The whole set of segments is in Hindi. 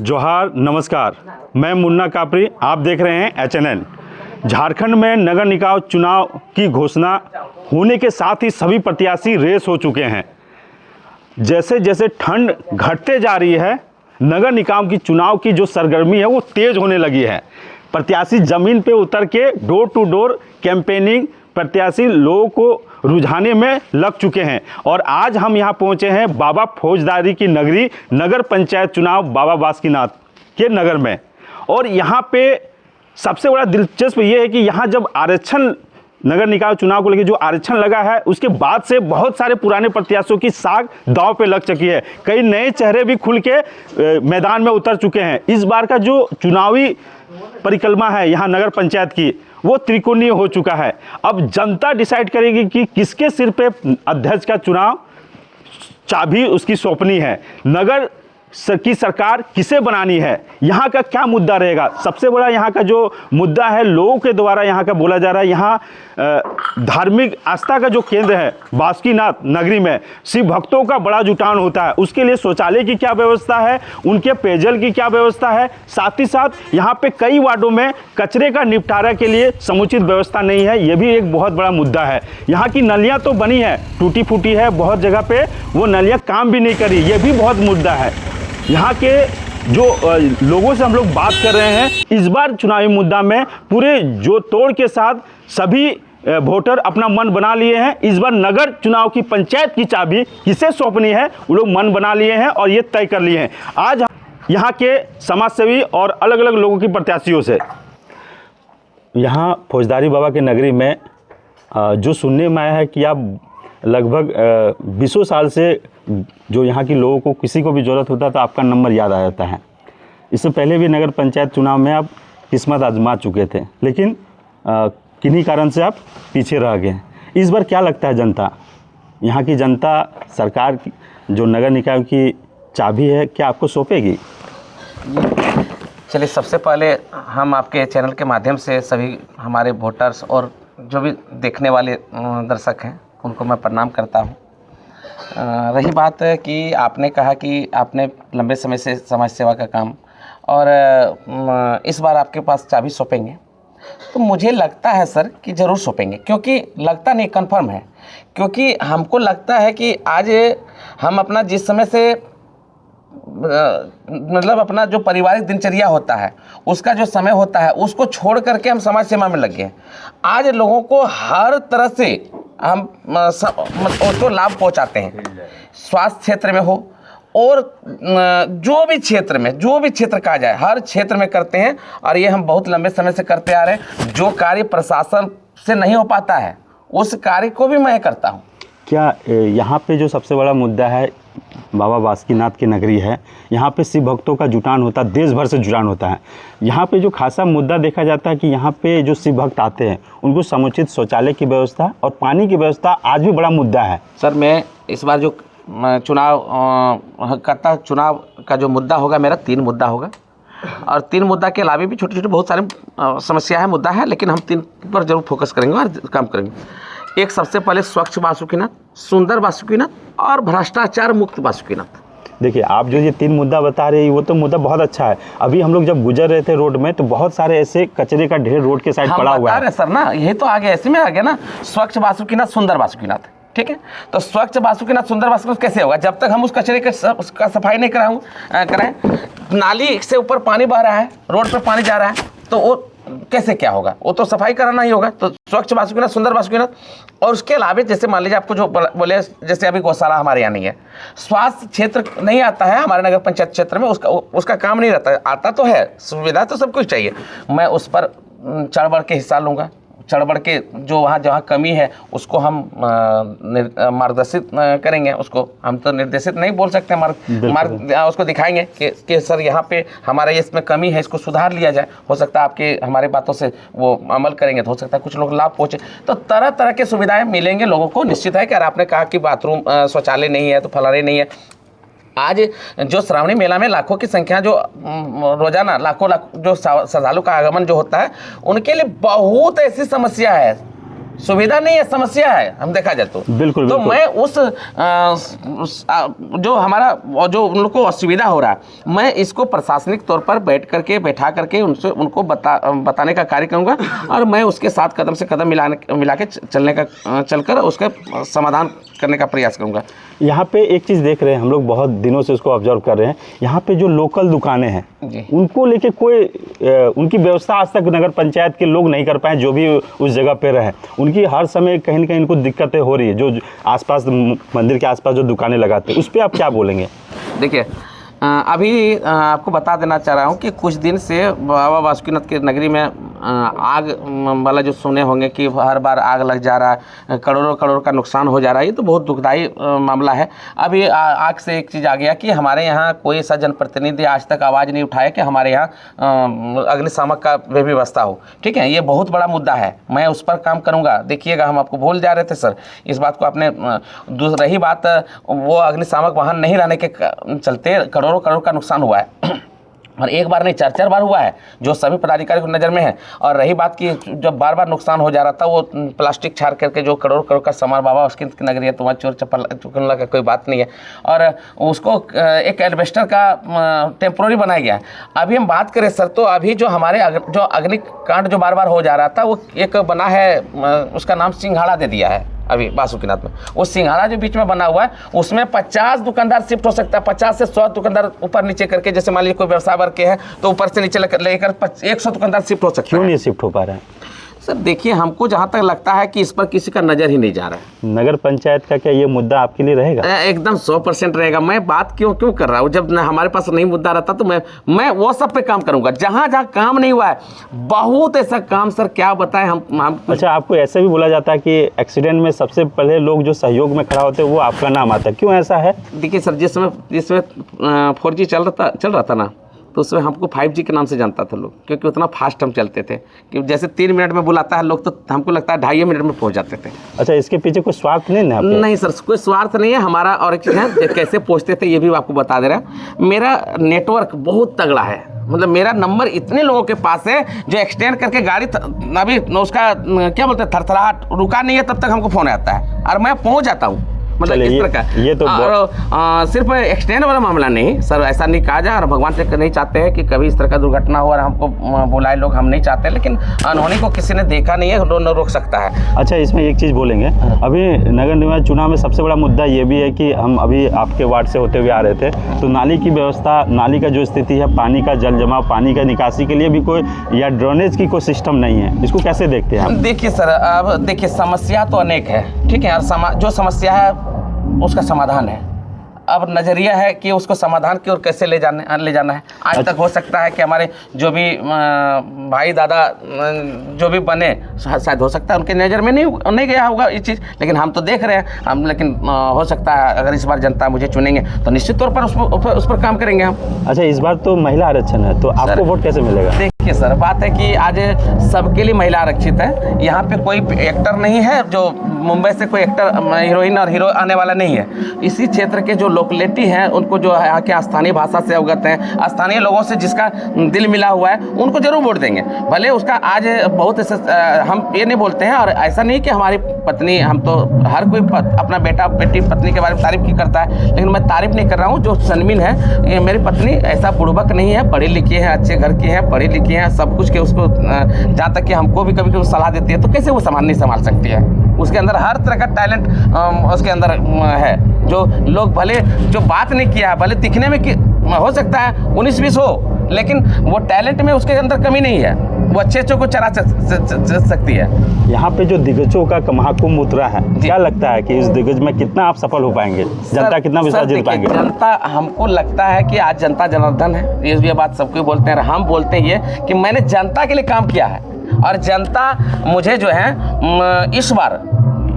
जोहार, नमस्कार। मैं मुन्ना कापरी, आप देख रहे हैं HNN। झारखंड में नगर निकाय चुनाव की घोषणा होने के साथ ही सभी प्रत्याशी रेस हो चुके हैं। जैसे जैसे ठंड घटते जा रही है, नगर निकाय की चुनाव की जो सरगर्मी है वो तेज होने लगी है। प्रत्याशी ज़मीन पे उतर के डोर टू डोर कैंपेनिंग प्रत्याशी लोगों को रुझाने में लग चुके हैं। और आज हम यहाँ पहुँचे हैं बाबा फौजदारी की नगरी नगर पंचायत चुनाव बाबा बासुकीनाथ के नगर में। और यहाँ पे सबसे बड़ा दिलचस्प ये है कि यहाँ जब आरक्षण नगर निकाय चुनाव को लेकर जो आरक्षण लगा है, उसके बाद से बहुत सारे पुराने प्रत्याशियों की साख दांव पे लग चुकी है। कई नए चेहरे भी खुल के मैदान में उतर चुके हैं। इस बार का जो चुनावी परिक्रमा है यहाँ नगर पंचायत की, वो त्रिकोणीय हो चुका है। अब जनता डिसाइड करेगी कि किसके सिर पे अध्यक्ष का चुनाव चाबी उसकी सौंपनी है, नगर की सरकार किसे बनानी है, यहाँ का क्या मुद्दा रहेगा। सबसे बड़ा यहाँ का जो मुद्दा है लोगों के द्वारा यहाँ का बोला जा रहा है, यहाँ धार्मिक आस्था का जो केंद्र है बासुकीनाथ नगरी में शिव भक्तों का बड़ा जुटान होता है। उसके लिए शौचालय की क्या व्यवस्था है, उनके पेयजल की क्या व्यवस्था है, साथ ही साथ यहाँ पे कई वार्डों में कचरे का निपटारा के लिए समुचित व्यवस्था नहीं है। ये भी एक बहुत बड़ा मुद्दा है। यहाँ की नलियाँ तो बनी है, टूटी फूटी है, बहुत जगह पे वो नलियाँ काम भी नहीं करी, ये भी बहुत मुद्दा है। यहाँ के जो लोगों से हम लोग बात कर रहे हैं, इस बार चुनावी मुद्दा में पूरे जो तोड़ के साथ सभी वोटर अपना मन बना लिए हैं। इस बार नगर चुनाव की पंचायत की चाबी किसे सौंपनी है, वो लोग मन बना लिए हैं और ये तय कर लिए हैं। आज यहाँ के समाजसेवी और अलग अलग लोगों की प्रत्याशियों से यहाँ फौजदारी बाबा के नगरी में जो सुनने में आया है कि आप लगभग 20 साल से जो यहाँ के लोगों को किसी को भी ज़रूरत होता है तो आपका नंबर याद आ जाता है। इससे पहले भी नगर पंचायत चुनाव में आप किस्मत आजमा चुके थे, लेकिन किन्हीं कारण से आप पीछे रह गए। इस बार क्या लगता है जनता, यहाँ की जनता सरकार जो नगर निकाय की चाबी है क्या आपको सौंपेगी? चलिए, सबसे पहले हम आपके चैनल के माध्यम से सभी हमारे वोटर्स और जो भी देखने वाले दर्शक हैं उनको मैं प्रणाम करता हूँ। रही बात है कि आपने कहा कि आपने लंबे समय से समाज सेवा का काम और इस बार आपके पास चाबी सौंपेंगे, तो मुझे लगता है सर कि ज़रूर सौंपेंगे। क्योंकि लगता नहीं, कंफर्म है। क्योंकि हमको लगता है कि आज हम अपना जिस समय से मतलब अपना जो पारिवारिक दिनचर्या होता है, उसका जो समय होता है, उसको छोड़ करके हम समाज सेवा में लग गए। आज लोगों को हर तरह से हम उसको लाभ पहुंचाते हैं, स्वास्थ्य क्षेत्र में हो और जो भी क्षेत्र कहा जाए, हर क्षेत्र में करते हैं। और ये हम बहुत लंबे समय से करते आ रहे हैं। जो कार्य प्रशासन से नहीं हो पाता है, उस कार्य को भी मैं करता हूँ। क्या यहाँ पे जो सबसे बड़ा मुद्दा है बाबा बासुकीनाथ की नगरी है, यहाँ पे शिव भक्तों का जुटान होता है, देश भर से जुटान होता है। यहाँ पे जो खासा मुद्दा देखा जाता है कि यहाँ पे जो शिव भक्त आते हैं उनको समुचित शौचालय की व्यवस्था और पानी की व्यवस्था आज भी बड़ा मुद्दा है। सर, मैं इस बार जो चुनाव का जो मुद्दा होगा, मेरा 3 मुद्दा होगा। और 3 मुद्दा के अलावा भी छोटे छोटे बहुत सारे समस्या है, मुद्दा है, लेकिन हम 3 पर जरूर फोकस करेंगे और काम करेंगे। एक, सबसे पहले स्वच्छ बासुकीनाथ, सुंदर बासुकीनाथ और भ्रष्टाचार मुक्त बासुकीनाथ। देखिए, आप जो ये 3 मुद्दा बता रहे हैं वो तो मुद्दा बहुत अच्छा है। अभी हम लोग जब गुजर रहे थे रोड में तो बहुत सारे ऐसे कचरे का ढेर रोड के साइड पड़ा हुआ है। सर ना, यही तो आगे ऐसे में आ गया ना, स्वच्छ बासुकीनाथ सुंदर बासुकीनाथ। ठीक है, तो स्वच्छ बासुकीनाथ सुंदर बासुकीनाथ कैसे होगा जब तक हम उस कचरे का सफाई नहीं कराएं। नाली से ऊपर पानी बह रहा है, रोड पर पानी जा रहा है, तो वो कैसे क्या होगा? वो तो सफाई कराना ही होगा। तो स्वच्छ बासुकीनाथ, सुंदर बासुकीनाथ। और उसके अलावा जैसे मान लीजिए आपको जो बोले, जैसे अभी गौशाला हमारे यहाँ नहीं है, स्वास्थ्य क्षेत्र नहीं आता है हमारे नगर पंचायत क्षेत्र में, उसका काम नहीं रहता। आता तो है, सुविधा तो सब कुछ चाहिए। मैं उस पर चढ़ बढ़ के हिस्सा लूँगा। चढ़ बढ़ के जो जहाँ कमी है उसको हम मार्गदर्शित करेंगे। उसको हम तो निर्देशित नहीं बोल सकते, उसको दिखाएंगे कि सर यहाँ पे हमारे इसमें कमी है, इसको सुधार लिया जाए। हो सकता है आपके हमारे बातों से वो अमल करेंगे तो हो सकता है कुछ लोग लाभ पहुँचे। तो तरह तरह के सुविधाएं मिलेंगे लोगों को। निश्चित है कि अगर आपने कहा कि बाथरूम शौचालय नहीं है तो फलाने नहीं है, आज जो श्रावणी मेला में लाखों की संख्या, जो रोजाना लाखों जो श्रद्धालु का आगमन जो होता है, उनके लिए बहुत ऐसी समस्या है सुविधा नहीं है, समस्या है, हम देखा जाए तो। बिल्कुल, तो बिल्कुल। मैं जो हमारा जो उन लोग को असुविधा हो रहा है, मैं इसको प्रशासनिक तौर पर बैठा करके उनको बताने का कार्य करूँगा, और मैं उसके साथ कदम से कदम मिला के चलकर उसका समाधान करने का प्रयास करूँगा। यहाँ पे एक चीज़ देख रहे हैं हम लोग, बहुत दिनों से उसको ऑब्जर्व कर रहे हैं, यहाँ पे जो लोकल दुकानें हैं उनको लेके कोई उनकी व्यवस्था आज तक नगर पंचायत के लोग नहीं कर पाए, जो भी उस जगह पे रहे। उनकी हर समय कहीं ना कहीं इनको दिक्कतें हो रही है, जो आसपास मंदिर के आसपास जो दुकानें लगाते हैं, उस पर आप क्या बोलेंगे? देखिए, अभी आपको बता देना चाह रहा हूँ कि कुछ दिन से बाबा बासुकीनाथ की नगरी में आग वाला जो सुने होंगे कि हर बार आग लग जा रहा है, करोड़ों का नुकसान हो जा रहा है। ये तो बहुत दुखदाई मामला है। अभी आग से एक चीज़ आ गया कि हमारे यहाँ कोई ऐसा जनप्रतिनिधि आज तक आवाज़ नहीं उठाया कि हमारे यहाँ अग्निशामक का व्यवस्था हो। ठीक है, ये बहुत बड़ा मुद्दा है, मैं उस पर काम करूँगा। देखिएगा, हम आपको भूल जा रहे थे सर इस बात को। आपने रही बात वो अग्निशामक वाहन नहीं रहने के चलते करोड़ों का नुकसान हुआ है, और एक बार नहीं 4 बार हुआ है, जो सभी पदाधिकारी की नज़र में है। और रही बात की जब बार नुकसान हो जा रहा था, वो प्लास्टिक छाड़ करके जो करोड़ का सामान, बाबा उसकी नगरी है तो वहाँ चोर चप्पल का कोई बात नहीं है, और उसको एक एल्वेस्टर का टेम्प्रोरी बनाया गया है। अभी हम बात करें सर, तो अभी जो हमारे जो अग्निकांड जो बार हो जा रहा था, वो एक बना है, उसका नाम सिंघाड़ा दे दिया है अभी बासुकीनाथ में। वो सिंघाड़ा जो बीच में बना हुआ है, उसमें 50 दुकानदार शिफ्ट हो सकता है, 50 से 100 दुकानदार ऊपर नीचे करके। जैसे मान लीजिए कोई व्यवसाय वर्ग के हैं तो ऊपर से नीचे लेकर 100 दुकानदार शिफ्ट हो सकते हैं। क्यों नहीं शिफ्ट हो पा रहे हैं सर? देखिए, हमको जहाँ तक लगता है कि इस पर किसी का नज़र ही नहीं जा रहा है। नगर पंचायत का क्या ये मुद्दा आपके लिए रहेगा? एकदम 100% रहेगा। मैं बात क्यों कर रहा हूँ, जब हमारे पास नहीं मुद्दा रहता तो मैं वो सब पे काम करूँगा। जहाँ काम नहीं हुआ है, बहुत ऐसा काम सर, क्या बताएं हम। अच्छा, आपको ऐसे भी बोला जाता है कि एक्सीडेंट में सबसे पहले लोग जो सहयोग में खड़ा होते हैं वो आपका नाम आता है, क्यों ऐसा है? देखिए सर, जिसमें 4G चल रहा था ना, तो उसमें हमको 5G के नाम से जानता था लोग, क्योंकि उतना फास्ट हम चलते थे कि जैसे 3 मिनट में बुलाता है लोग, तो हमको लगता है 2.5 मिनट में पहुंच जाते थे। अच्छा, इसके पीछे कोई स्वार्थ नहीं है? नहीं सर, कोई स्वार्थ नहीं है हमारा। और एक चीज़ है, कैसे पहुंचते थे ये भी आपको बता दे रहा है। मेरा नेटवर्क बहुत तगड़ा है, मतलब मेरा नंबर इतने लोगों के पास है जो एक्सटेंड करके गाड़ी अभी उसका क्या बोलते हैं, थरथराहट रुका नहीं है, तब तक हमको फ़ोन आता है और मैं पहुँच जाता हूँ। मतलब इस तरह का ये तो और सिर्फ एक्सटेंड वाला मामला नहीं सर, ऐसा नहीं कहा जाए, और भगवान से नहीं चाहते हैं कि कभी इस तरह का दुर्घटना हो और हमको बुलाए लोग, हम नहीं चाहते, लेकिन अनहोनी को किसी ने देखा नहीं है, न रोक सकता है। अच्छा, इसमें एक चीज़ बोलेंगे, अभी नगर निगम चुनाव में सबसे बड़ा मुद्दा ये भी है कि हम अभी आपके वार्ड से होते हुए आ रहे थे, तो नाली की व्यवस्था, नाली का जो स्थिति है, पानी का जल जमाव, पानी का निकासी के लिए भी कोई या ड्रेनेज की कोई सिस्टम नहीं है, इसको कैसे देखते हैं? देखिए सर, अब देखिए, समस्या तो अनेक है, ठीक है, और जो समस्या है उसका समाधान है। अब नज़रिया है कि उसको समाधान की ओर कैसे ले जाना है। आज तक हो सकता है कि हमारे जो भी भाई दादा जो भी बने, शायद हो सकता है उनके नज़र में नहीं गया होगा ये चीज़, लेकिन हम तो देख रहे हैं हम। लेकिन हो सकता है अगर इस बार जनता मुझे चुनेंगे तो निश्चित तौर पर उस पर काम करेंगे हम। अच्छा, इस बार तो महिला आरक्षण है, तो आपको वोट कैसे मिलेगा? देखिए सर, बात है कि आज सबके लिए महिला आरक्षित है। यहाँ पे कोई एक्टर नहीं है जो मुंबई से कोई एक्टर, हीरोइन और हीरो आने वाला नहीं है। इसी क्षेत्र के जो लोकलिटी हैं, उनको जो है यहाँ के स्थानीय भाषा से अवगत हैं, स्थानीय लोगों से जिसका दिल मिला हुआ है, उनको जरूर वोट देंगे। भले उसका आज बहुत ऐसे हम ये नहीं बोलते हैं, और ऐसा नहीं कि हमारी पत्नी, हम तो हर कोई अपना बेटा बेटी पत्नी के बारे में तारीफ की करता है, लेकिन मैं तारीफ नहीं कर रहा हूँ। जो सनमीन है, ये मेरी पत्नी ऐसा बुड़बक नहीं है, पढ़ी लिखी है, अच्छे घर की है, पढ़ी लिखी है, सब कुछ के उसको जहाँ तक कि हमको भी कभी सलाह देती है, तो कैसे वो नहीं संभाल सकती है? उसके अंदर हर तरह का टैलेंट उसके अंदर है, जो लोग भले जो बात नहीं किया है, भले दिखने में हो सकता है 19-20 हो, लेकिन वो टैलेंट में उसके अंदर कमी नहीं है, वो अच्छे को चला सकती है। यहाँ पे जो दिग्गजों का महाकुंभ उतरा है, क्या लगता है कि इस दिग्गज में कितना आप सफल हो पाएंगे? जनता कितना विश्वास जीत पाएंगे? जनता, हमको लगता है कि आज जनता जनार्दन है, ये बात सबको बोलते हैं, हम बोलते हैं ये कि मैंने जनता के लिए काम किया है, और जनता मुझे जो है इस बार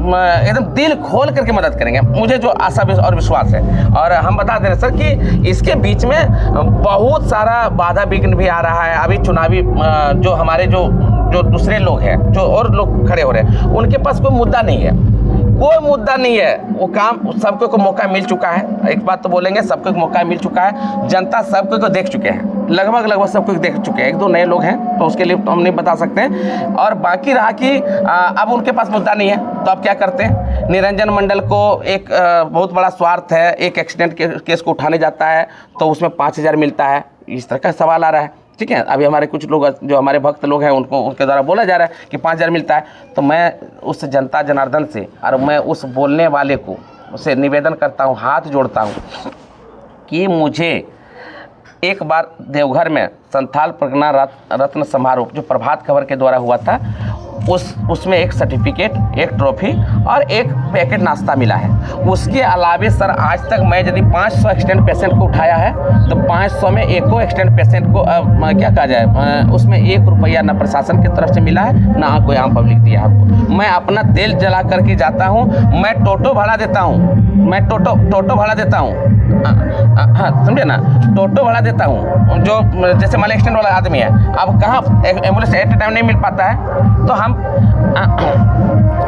एकदम दिल खोल करके मदद करेंगे, मुझे जो आशा और विश्वास है। और हम बता दे रहे सर कि इसके बीच में बहुत सारा बाधा विघ्न भी आ रहा है। अभी चुनावी जो हमारे जो दूसरे लोग हैं, जो और लोग खड़े हो रहे हैं, उनके पास कोई मुद्दा नहीं है। कोई मुद्दा नहीं है, वो काम सबको को मौका मिल चुका है। एक बात तो बोलेंगे, सबको मौका मिल चुका है, जनता सबको को देख चुके हैं, लगभग सबको देख चुके हैं। एक दो नए लोग हैं तो उसके लिए तो हम नहीं बता सकते हैं। और बाकी रहा कि अब उनके पास मुद्दा नहीं है तो अब क्या करते हैं, निरंजन मंडल को एक बहुत बड़ा स्वार्थ है, एक एक्सीडेंट केस को उठाने जाता है तो उसमें 5,000 मिलता है, इस तरह का सवाल आ रहा है। ठीक है, अभी हमारे कुछ लोग जो हमारे भक्त लोग हैं उनको उनके द्वारा बोला जा रहा है कि 5,000 मिलता है। तो मैं उस जनता जनार्दन से और मैं उस बोलने वाले को उसे निवेदन करता हूँ, हाथ जोड़ता हूँ कि मुझे एक बार देवघर में संथाल परगना रत्न समारोह जो प्रभात खबर के द्वारा हुआ था, उसमें एक सर्टिफिकेट, एक ट्रॉफी और एक पैकेट नाश्ता मिला है। उसके अलावे सर आज तक मैं यदि 500 एक्सीडेंट पेशेंट को उठाया है तो 500 में एको एक्सीडेंट पेशेंट को क्या कहा जाए, उसमें 1 रुपया ना प्रशासन की तरफ से मिला है ना कोई आम पब्लिक दिया आपको। मैं अपना तेल जला करके जाता हूँ, मैं टोटो भाड़ा देता हूँ, मैं टोटो भाड़ा देता हूँ, हाँ समझे ना, टोटो भाड़ा देता हूँ। जो जैसे मान एक्सीडेंट वाला आदमी है, अब कहाँ एम्बुलेंस एट ए टाइम नहीं मिल पाता है तो हम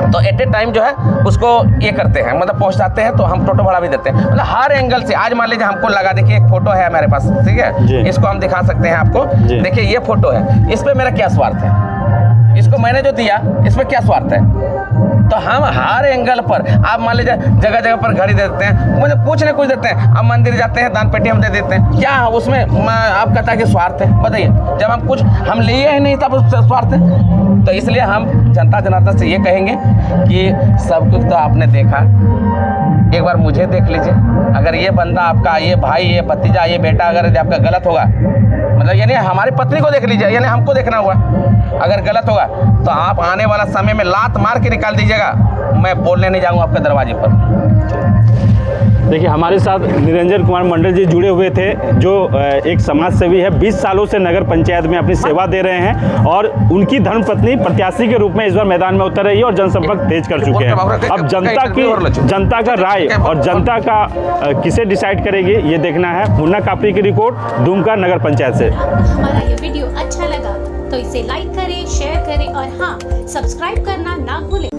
तो एट ए टाइम जो है उसको ये करते हैं, मतलब पहुंचाते हैं, तो हम टोटो भाड़ा भी देते हैं। मतलब हर एंगल से। आज मान लीजिए हमको लगा, देखिए एक फोटो है हमारे पास, ठीक है, इसको हम दिखा सकते हैं आपको। देखिए ये फोटो है, इस पे मेरा क्या स्वार्थ है, इसको मैंने जो दिया इसमें क्या स्वार्थ है। तो हम हर एंगल पर, आप मान लीजिए जगह जगह पर घड़ी दे देते हैं, मुझे कुछ न कुछ देते हैं, अब मंदिर जाते हैं दान पेटी हम दे देते हैं, क्या उसमें आप कहता है कि स्वार्थ है? बताइए, जब हम कुछ हम लिए ही नहीं तब स्वार्थ है। तो इसलिए हम जनता जनार्दन से ये कहेंगे कि सब कुछ तो आपने देखा, एक बार मुझे देख लीजिए। अगर ये बंदा आपका, ये भाई, ये भतीजा, ये बेटा अगर आपका गलत होगा, मतलब यानी हमारी पत्नी को देख लीजिए, यानी हमको देखना हुआ, अगर गलत होगा तो आप आने वाला समय में लात मार के निकाल दीजिएगा, मैं बोलने नहीं जाऊँगा आपके दरवाजे पर। देखिए हमारे साथ निरंजन कुमार मंडल जी जुड़े हुए थे, जो एक समाज सेवी है, 20 सालों से नगर पंचायत में अपनी सेवा दे रहे हैं और उनकी धर्मपत्नी प्रत्याशी के रूप में इस बार मैदान में उतर रही है और जनसंपर्क तेज कर चुके हैं। अब जनता का राय और जनता का किसे डिसाइड करेगी ये देखना है। मुन्ना कापरी की रिपोर्ट, दुमका नगर पंचायत से। हमारा ये वीडियो अच्छा लगा तो इसे लाइक करें, शेयर करें और हाँ, सब्सक्राइब करना ना भूलें।